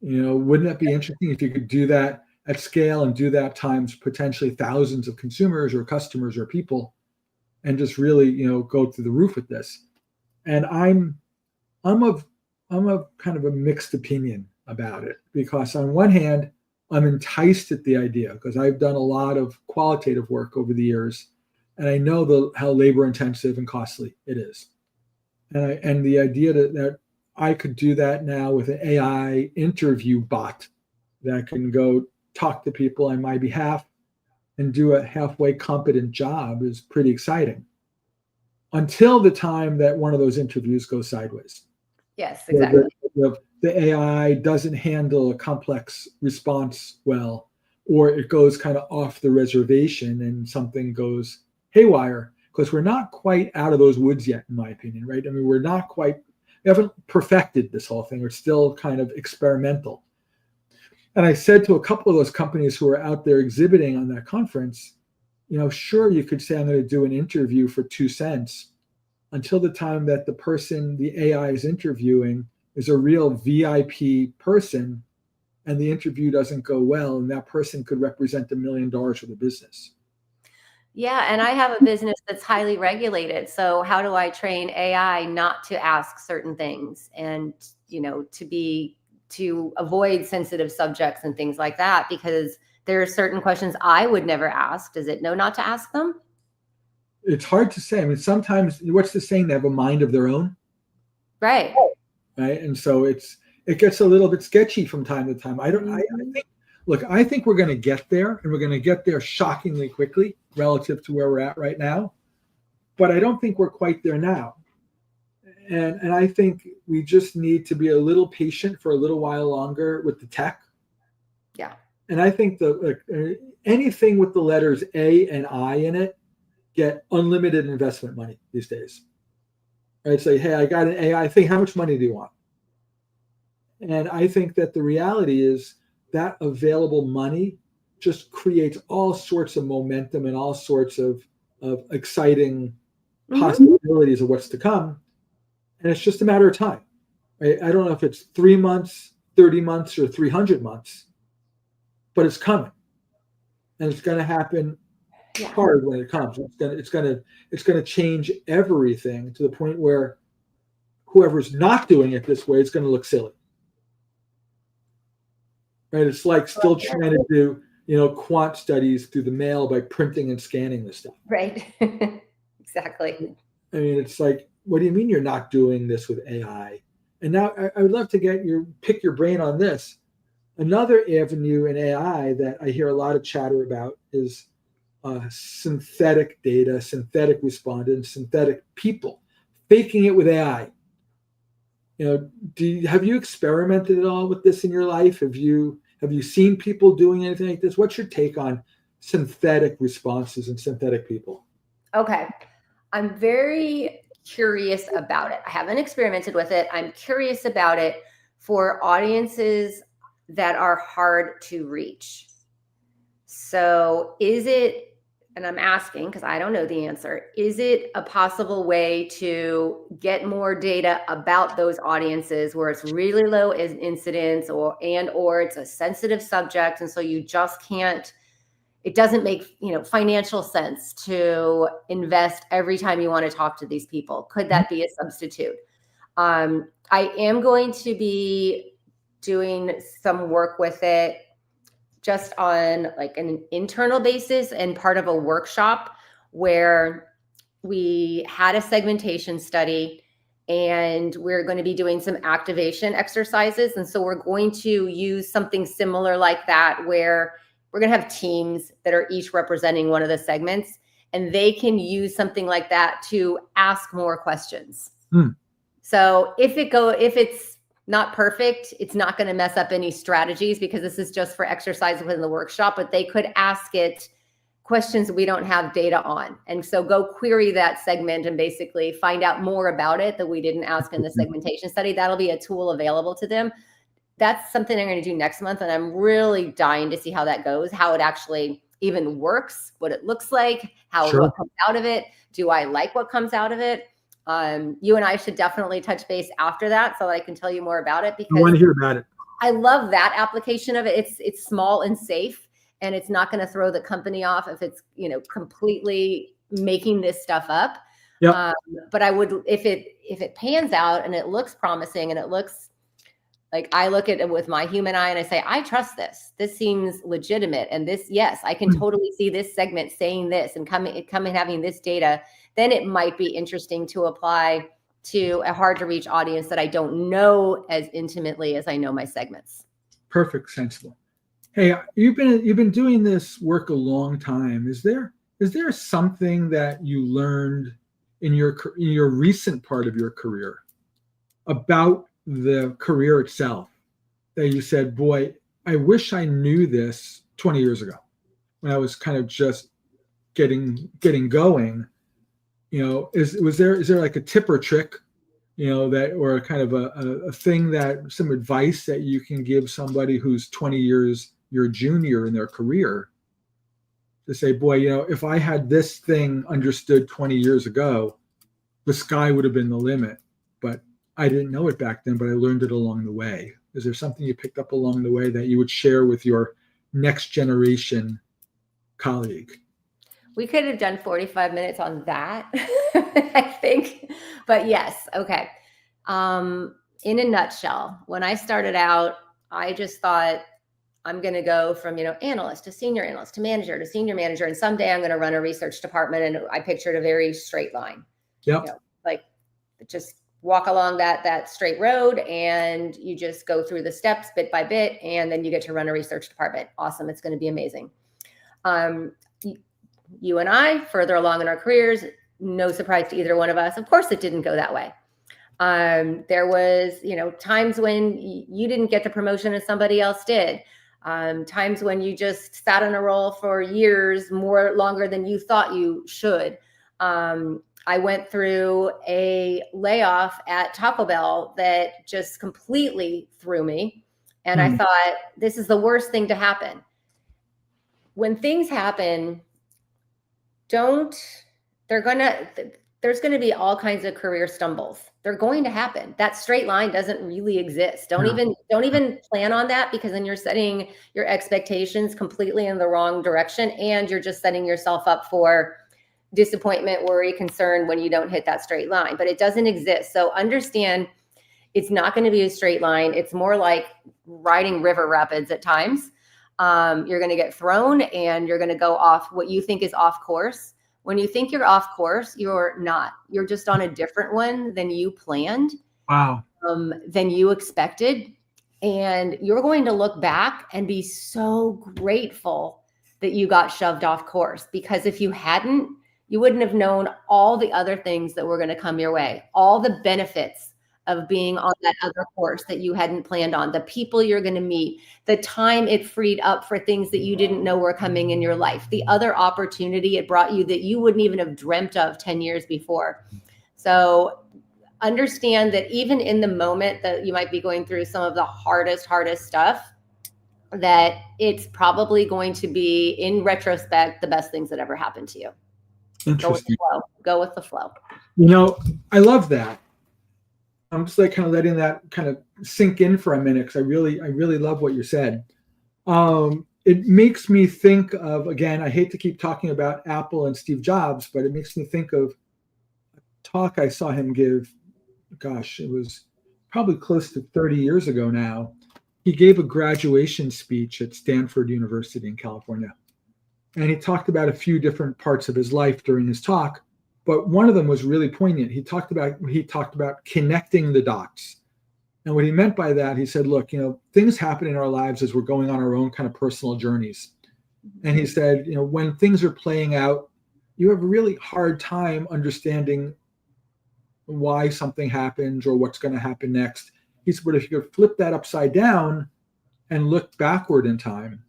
Wouldn't that be interesting if you could do that at scale and do that times potentially thousands of consumers or customers or people, and just really, go through the roof with this? And I'm of kind of a mixed opinion about it, because on one hand, I'm enticed at the idea because I've done a lot of qualitative work over the years, and I know how labor intensive and costly it is. And the idea that I could do that now with an AI interview bot that can go talk to people on my behalf and do a halfway competent job is pretty exciting, until the time that one of those interviews goes sideways. Yes, exactly. The AI doesn't handle a complex response well, or it goes kind of off the reservation and something goes haywire, because we're not quite out of those woods yet, in my opinion, right? I mean, we haven't perfected this whole thing. We're still kind of experimental. And I said to a couple of those companies who were out there exhibiting on that conference, sure, you could say I'm going to do an interview for 2 cents, until the time that the person the AI is interviewing is a real VIP person, and the interview doesn't go well, and that person could represent $1 million for the business. Yeah, and I have a business that's highly regulated. So how do I train AI not to ask certain things, and to avoid sensitive subjects and things like that? Because there are certain questions I would never ask. Does it know not to ask them? It's hard to say. I mean, sometimes, what's the saying? They have a mind of their own. Right. Right. And so it gets a little bit sketchy from time to time. I think we're going to get there, and we're going to get there shockingly quickly relative to where we're at right now. But I don't think we're quite there now. And I think we just need to be a little patient for a little while longer with the tech. Yeah. And I think anything with the letters A and I in it get unlimited investment money these days. I'd say, hey, I got an AI thing. How much money do you want? And I think that the reality is that available money just creates all sorts of momentum and all sorts of exciting possibilities of what's to come. And it's just a matter of time. Right? I don't know if it's 3 months, 30 months, or 300 months, but it's coming. And it's going to happen hard when it comes. It's going to change everything to the point where whoever's not doing it this way is going to look silly. Right? It's like still trying to do, quant studies through the mail by printing and scanning this stuff. Right. Exactly. I mean, it's like, what do you mean you're not doing this with AI? And now I would love to pick your brain on this. Another avenue in AI that I hear a lot of chatter about is synthetic data, synthetic respondents, synthetic people, faking it with AI. Have you experimented at all with this in your life? Have you seen people doing anything like this? What's your take on synthetic responses and synthetic people? Okay. I'm very curious about it. I haven't experimented with it. I'm curious about it for audiences that are hard to reach. So is it, and I'm asking because I don't know the answer, is it a possible way to get more data about those audiences where it's really low incidence or it's a sensitive subject, and so you just can't, it doesn't make financial sense to invest every time you want to talk to these people? Could that be a substitute? I am going to be doing some work with it just on like an internal basis and part of a workshop where we had a segmentation study and we're going to be doing some activation exercises. And so we're going to use something similar like that, where we're going to have teams that are each representing one of the segments, and they can use something like that to ask more questions. So if it's not perfect, it's not going to mess up any strategies, because this is just for exercise within the workshop, but they could ask it questions we don't have data on. And so go query that segment and basically find out more about it that we didn't ask in the segmentation study. That'll be a tool available to them. That's something I'm going to do next month. And I'm really dying to see how that goes, how it actually even works, what it looks like, what comes out of it. Do I like what comes out of it? You and I should definitely touch base after that so that I can tell you more about it, because I want to hear about it. I love that application of it. It's small and safe, and it's not going to throw the company off if it's, completely making this stuff up. Yep. But I would, if it pans out and it looks promising and it looks like, I look at it with my human eye and I say, I trust this. This seems legitimate. And this, yes, I can totally see this segment saying this and coming having this data. Then it might be interesting to apply to a hard to reach audience that I don't know as intimately as I know my segments. Perfect. Sensible. Hey, you've been doing this work a long time. Is there something that you learned in your recent part of your career about the career itself that you said, boy, I wish I knew this 20 years ago when I was kind of just getting going? Is there like a tip or trick, that, or a kind of a thing, that some advice that you can give somebody who's 20 years your junior in their career, to say, boy, if I had this thing understood 20 years ago, the sky would have been the limit, but I didn't know it back then, but I learned it along the way. Is there something you picked up along the way that you would share with your next generation colleague? We could have done 45 minutes on that, I think. But yes, okay. In a nutshell, when I started out, I just thought, I'm going to go from, analyst to senior analyst to manager to senior manager. And someday I'm going to run a research department. And I pictured a very straight line. Yep. Like just walk along that straight road, and you just go through the steps bit by bit. And then you get to run a research department. Awesome. It's going to be amazing. You and I, further along in our careers, no surprise to either one of us, of course it didn't go that way. There was, times when you didn't get the promotion and somebody else did. Times when you just sat on a role for years, longer than you thought you should. I went through a layoff at Taco Bell that just completely threw me. And I thought, this is the worst thing to happen. When things happen, there's going to be all kinds of career stumbles. They're going to happen. That straight line doesn't really exist. Don't even plan on that, because then you're setting your expectations completely in the wrong direction, and you're just setting yourself up for disappointment, worry, concern when you don't hit that straight line. But it doesn't exist. So understand, it's not going to be a straight line. It's more like riding river rapids at times. You're going to get thrown, and you're going to go off what you think is off course. When you think you're off course, you're not. You're just on a different one than you planned. Wow. Than you expected. And you're going to look back and be so grateful that you got shoved off course, because if you hadn't, you wouldn't have known all the other things that were going to come your way, all the benefits of being on that other course that you hadn't planned on, the people you're going to meet, the time it freed up for things that you didn't know were coming in your life, the other opportunity it brought you that you wouldn't even have dreamt of 10 years before. So understand that even in the moment that you might be going through some of the hardest stuff, that it's probably going to be, in retrospect, the best things that ever happened to you. Interesting. Go with the flow. I love that. I'm just like kind of letting that kind of sink in for a minute, because I really love what you said. It makes me think of, again, I hate to keep talking about Apple and Steve Jobs, but it makes me think of a talk I saw him give gosh, it was probably close to 30 years ago now. He gave a graduation speech at Stanford University in California. And he talked about a few different parts of his life during his talk, but one of them was really poignant. He talked about connecting the dots. And what he meant by that, he said, look, things happen in our lives as we're going on our own kind of personal journeys. And he said, when things are playing out, you have a really hard time understanding why something happens or what's going to happen next. He said, but if you could flip that upside down and look backward in time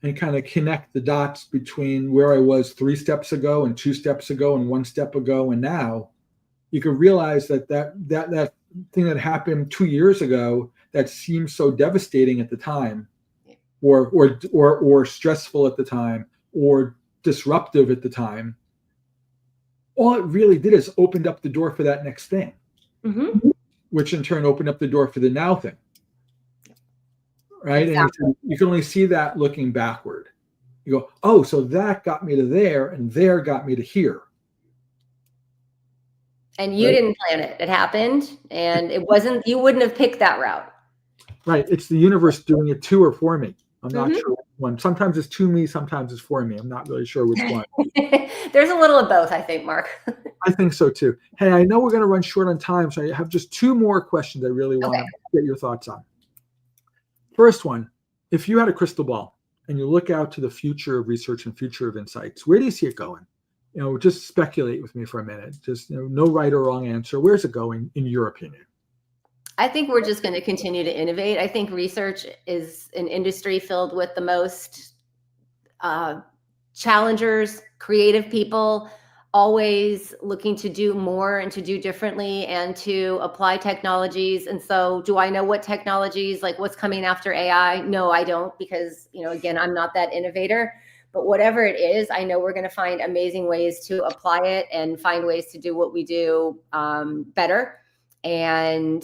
and kind of connect the dots between where I was 3 steps ago and 2 steps ago and 1 step ago and now, you could realize that thing that happened 2 years ago that seemed so devastating at the time, or stressful at the time, or disruptive at the time, all it really did is opened up the door for that next thing, which in turn opened up the door for the now thing. Right? Exactly. And you can only see that looking backward. You go, oh, so that got me to there, and there got me to here. And you didn't plan it. It happened, and you wouldn't have picked that route. Right. It's the universe doing it to or for me. I'm not sure which one. Sometimes it's to me, sometimes it's for me. I'm not really sure which one. There's a little of both, I think, Mark. I think so too. Hey, I know we're going to run short on time, so I have just 2 more questions I really want to get your thoughts on. First one, if you had a crystal ball and you look out to the future of research and future of insights, where do you see it going? Just speculate with me for a minute. Just no right or wrong answer. Where's it going, in your opinion? I think we're just going to continue to innovate. I think research is an industry filled with the most challengers, creative people, always looking to do more and to do differently and to apply technologies. And so do I know what technologies, like what's coming after AI? No, I don't, because, again, I'm not that innovator. But whatever it is, I know we're going to find amazing ways to apply it and find ways to do what we do better and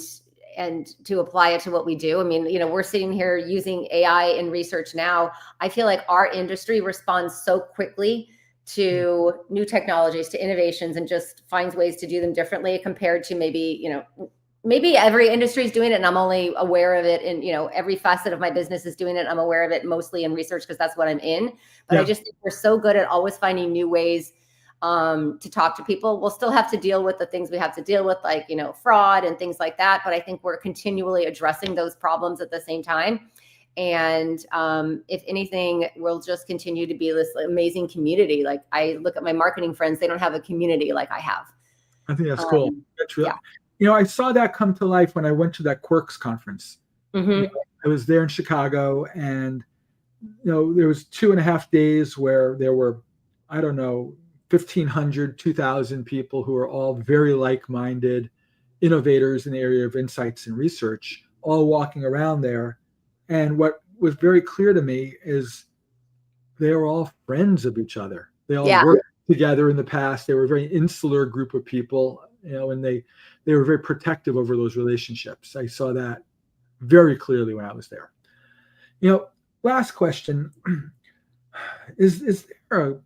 to apply it to what we do. I mean, we're sitting here using AI in research now. I feel like our industry responds so quickly to new technologies, to innovations, and just finds ways to do them differently compared to maybe every industry is doing it and I'm only aware of it in, every facet of my business is doing it. I'm aware of it mostly in research because that's what I'm in. But I just think we're so good at always finding new ways to talk to people. We'll still have to deal with the things we have to deal with, like, fraud and things like that. But I think we're continually addressing those problems at the same time. And if anything, we'll just continue to be this amazing community. Like, I look at my marketing friends, they don't have a community like I have. I think that's cool. That's really, I saw that come to life when I went to that Quirks conference. I was there in Chicago, and there was 2.5 days where there were, 1,500, 2,000 people who are all very like-minded innovators in the area of insights and research, all walking around there. And what was very clear to me is they were all friends of each other. They all worked together in the past. They were a very insular group of people, and they were very protective over those relationships. I saw that very clearly when I was there. Last question, is there a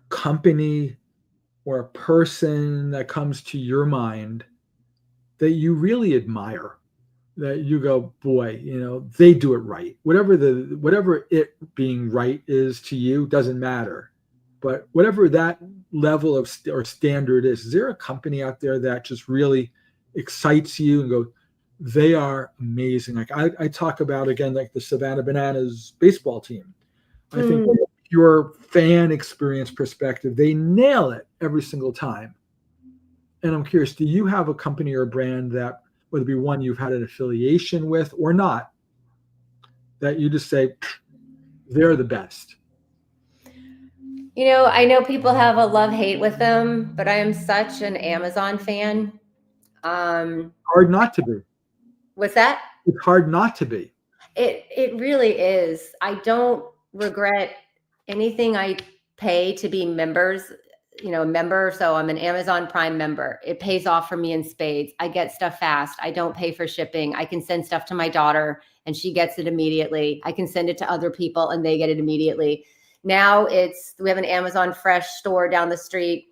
company or a person that comes to your mind that you really admire, that you go, boy, they do it right? Whatever it being right is to you doesn't matter. But whatever that level of or standard is there a company out there that just really excites you and go, they are amazing? Like I talk about, again, like the Savannah Bananas baseball team. I think from a pure fan experience perspective, they nail it every single time. And I'm curious, do you have a company or a brand that, whether it be one you've had an affiliation with or not, that you just say, they're the best? I know people have a love-hate with them, but I am such an Amazon fan. Hard not to be. What's that? It's hard not to be. It really is. I don't regret anything I pay to be members, a member. So I'm an Amazon Prime member. It pays off for me in spades. I get stuff fast. I don't pay for shipping. I can send stuff to my daughter and she gets it immediately. I can send it to other people and they get it immediately. Now we have an Amazon Fresh store down the street.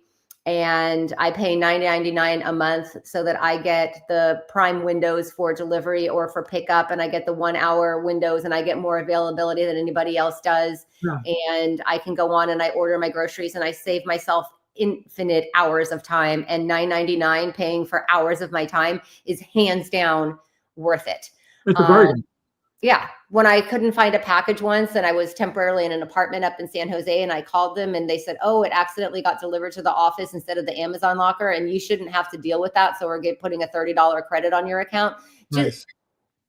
and I pay $9.99 a month so that I get the prime windows for delivery or for pickup, and I get the 1 hour windows, and I get more availability than anybody else does. Yeah. And I can go on and I order my groceries, and I save myself infinite hours of time, and $9.99 paying for hours of my time is hands down worth it. It's a bargain. Yeah. When I couldn't find a package once, and I was temporarily in an apartment up in San Jose, and I called them and they said, oh, it accidentally got delivered to the office instead of the Amazon locker, and you shouldn't have to deal with that. So we're putting a $30 credit on your account. Nice.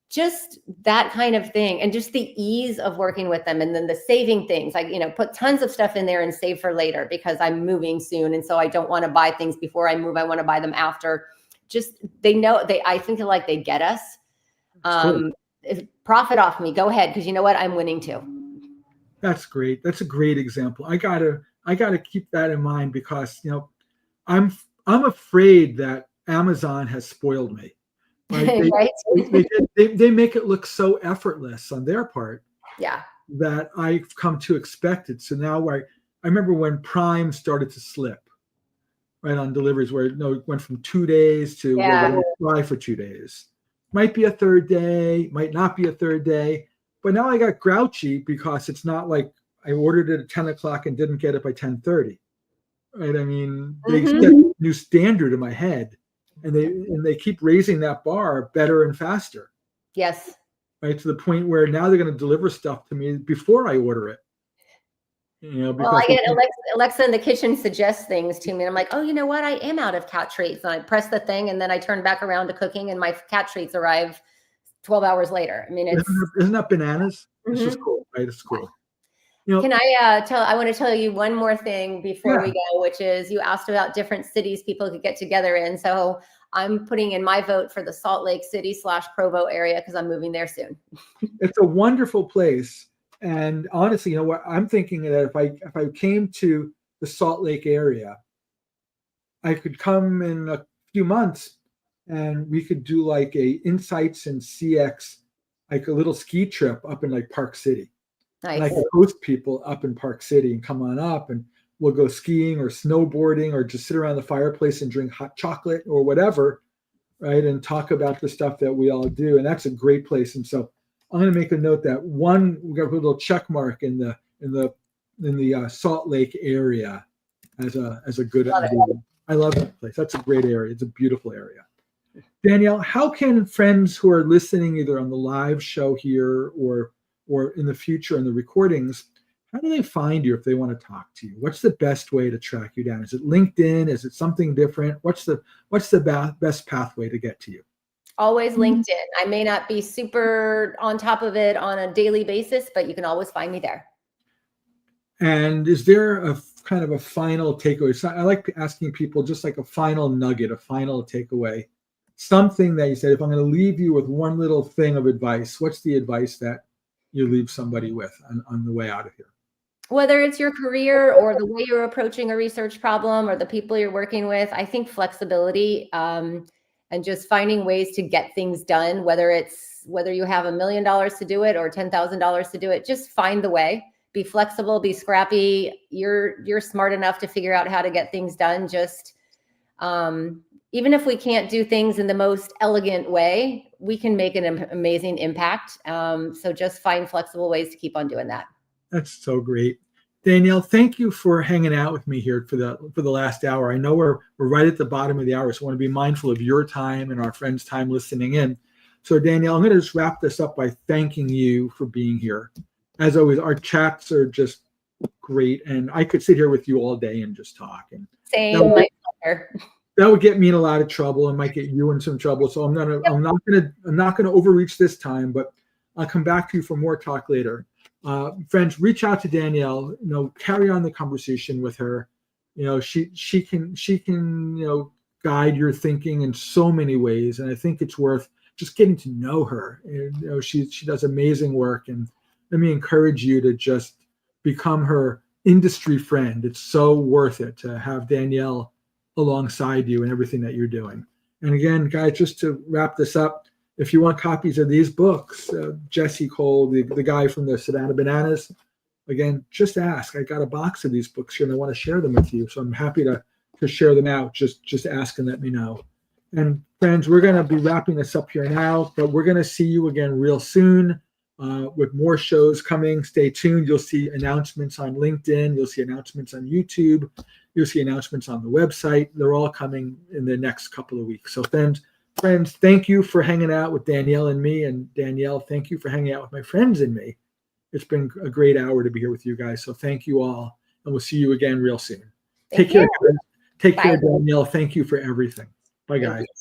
Just that kind of thing. And just the ease of working with them. And then the saving things, like, put tons of stuff in there and save for later because I'm moving soon. And so I don't want to buy things before I move. I want to buy them after. Just, I think like they get us. Profit off me. Go ahead. Cause you know what? I'm winning too. That's great. That's a great example. I gotta keep that in mind because, I'm afraid that Amazon has spoiled me. Right? Right? They make it look so effortless on their part. Yeah. That I've come to expect it. So now I remember when Prime started to slip, right, on deliveries where it went from 2 days to try for 2 days. Might be a third day, might not be a third day. But now I got grouchy because it's not like I ordered it at 10 o'clock and didn't get it by 10:30. Right? I mean, they set a new standard in my head, and they keep raising that bar better and faster. Yes. Right, to the point where now they're going to deliver stuff to me before I order it. Well, I get Alexa in the kitchen suggests things to me, and I'm like, oh, you know what? I am out of cat treats. And I press the thing, and then I turn back around to cooking, and my cat treats arrive 12 hours later. I mean, isn't that bananas? It's just cool, right? It's cool. Can I want to tell you one more thing before we go, which is you asked about different cities people could get together in. So I'm putting in my vote for the Salt Lake City / Provo area because I'm moving there soon. It's a wonderful place. And honestly, what I'm thinking that if I came to the Salt Lake area, I could come in a few months and we could do like a Insights and CX, like a little ski trip up in like Park City. Nice. And I could host people up in Park City and come on up, and we'll go skiing or snowboarding or just sit around the fireplace and drink hot chocolate or whatever, right? And talk about the stuff that we all do. And that's a great place. And so I'm going to make a note that we got a little check mark in the Salt Lake area as a good idea. I love that place. That's a great area. It's a beautiful area. Danielle, how can friends who are listening either on the live show here or in the future in the recordings, how do they find you if they want to talk to you? What's the best way to track you down? Is it LinkedIn? Is it something different? What's the best pathway to get to you? Always LinkedIn. I may not be super on top of it on a daily basis, but you can always find me there. And is there a kind of a final takeaway? So I like asking people just like a final nugget, a final takeaway, something that you said, if I'm going to leave you with one little thing of advice, what's the advice that you leave somebody with on the way out of here? Whether it's your career or the way you're approaching a research problem or the people you're working with, I think flexibility and just finding ways to get things done, whether you have $1 million to do it or $10,000 to do it, just find the way. Be flexible, be scrappy. You're smart enough to figure out how to get things done. Just even if we can't do things in the most elegant way, we can make an amazing impact. So just find flexible ways to keep on doing that. That's so great. Danielle, thank you for hanging out with me here for the last hour. I know we're right at the bottom of the hour, so I want to be mindful of your time and our friends' time listening in. So Danielle, I'm going to just wrap this up by thanking you for being here. As always, our chats are just great, and I could sit here with you all day and just talk. And same, my pleasure. That would get me in a lot of trouble and might get you in some trouble. So I'm not gonna overreach this time, but I'll come back to you for more talk later. Friends, reach out to Danielle. Carry on the conversation with her. She can guide your thinking in so many ways, and I think it's worth just getting to know her. And, she does amazing work, and let me encourage you to just become her industry friend. It's so worth it to have Danielle alongside you and everything that you're doing. And again, guys, just to wrap this up, if you want copies of these books, Jesse Cole, the guy from the Savannah Bananas, again, just ask. I got a box of these books here and I want to share them with you. So I'm happy to to share them out, just ask and let me know. And friends, we're going to be wrapping this up here now, but we're going to see you again real soon with more shows coming. Stay tuned. You'll see announcements on LinkedIn. You'll see announcements on YouTube. You'll see announcements on the website. They're all coming in the next couple of weeks. So friends, thank you for hanging out with Danielle and me. And Danielle, thank you for hanging out with my friends and me. It's been a great hour to be here with you guys. So thank you all. And we'll see you again real soon. Take care, guys. Take care, Danielle. Thank you for everything. Bye, guys.